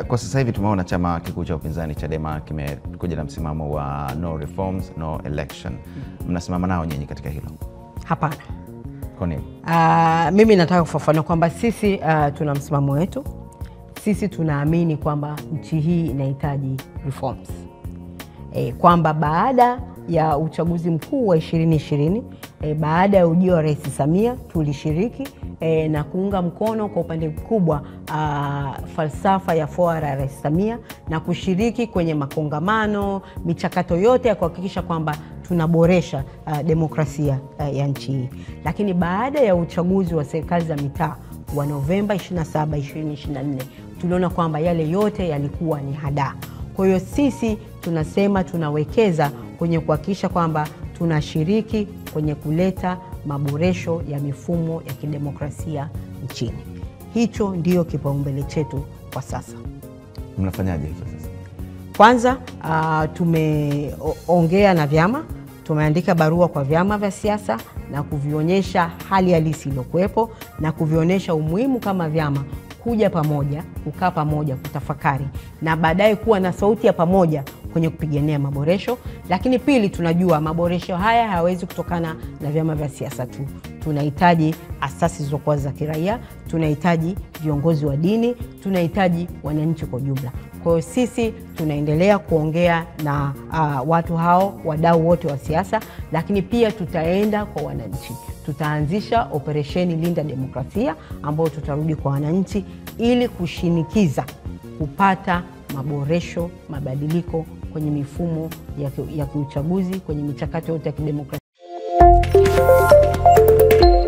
Kwa sasa hivi tumeona chama kikuu cha upinzani Chadema kimekuja na msimamo wa no reforms, no election. Mnasimama nao nyinyi katika hilo? Hapana. Kwa nini? Mimi nataka kufafanua kwamba sisi tuna msimamo wetu. Sisi tunaamini kwamba nchi hii inahitaji reforms. Kwamba baada ya uchaguzi mkuu wa 2020, baada ya ujio wa Rais Samia, tulishiriki na kuunga mkono kwa upande mkubwa falsafa ya fora ya Rais Samia na kushiriki kwenye makongamano, michakato yote ya kuhakikisha kwamba tunaboresha demokrasia ya nchi hii. Lakini baada ya uchaguzi wa serikali za mitaa wa Novemba 27, 2024, tuliona kwamba yale yote yalikuwa ni hadaa. Kwa hiyo sisi tunasema tunawekeza kwenye kuhakikisha kwamba tunashiriki kwenye kuleta maboresho ya mifumo ya kidemokrasia nchini. Hicho ndio kipaumbele chetu kwa sasa. Mnafanyaje hivyo sasa? Kwanza tumeongea na vyama, tumeandika barua kwa vyama vya siasa na kuvionyesha hali halisi iliyokuwepo na kuvionyesha umuhimu kama vyama kuja pamoja, kukaa pamoja, kutafakari na baadaye kuwa na sauti ya pamoja kwenye kupigania maboresho. Lakini pili, tunajua maboresho haya hayawezi kutokana na vyama vya siasa tu. Tunahitaji asasi zilizokuwa za kiraia, tunahitaji viongozi wa dini, tunahitaji wananchi kwa jumla. Kwa hiyo sisi tunaendelea kuongea na watu hao, wadau wote wa siasa, lakini pia tutaenda kwa wananchi. Tutaanzisha operesheni Linda Demokrasia ambayo tutarudi kwa wananchi ili kushinikiza kupata maboresho, mabadiliko kwenye mifumo ya kiuchaguzi, kwenye michakato yote ya kidemokrasia.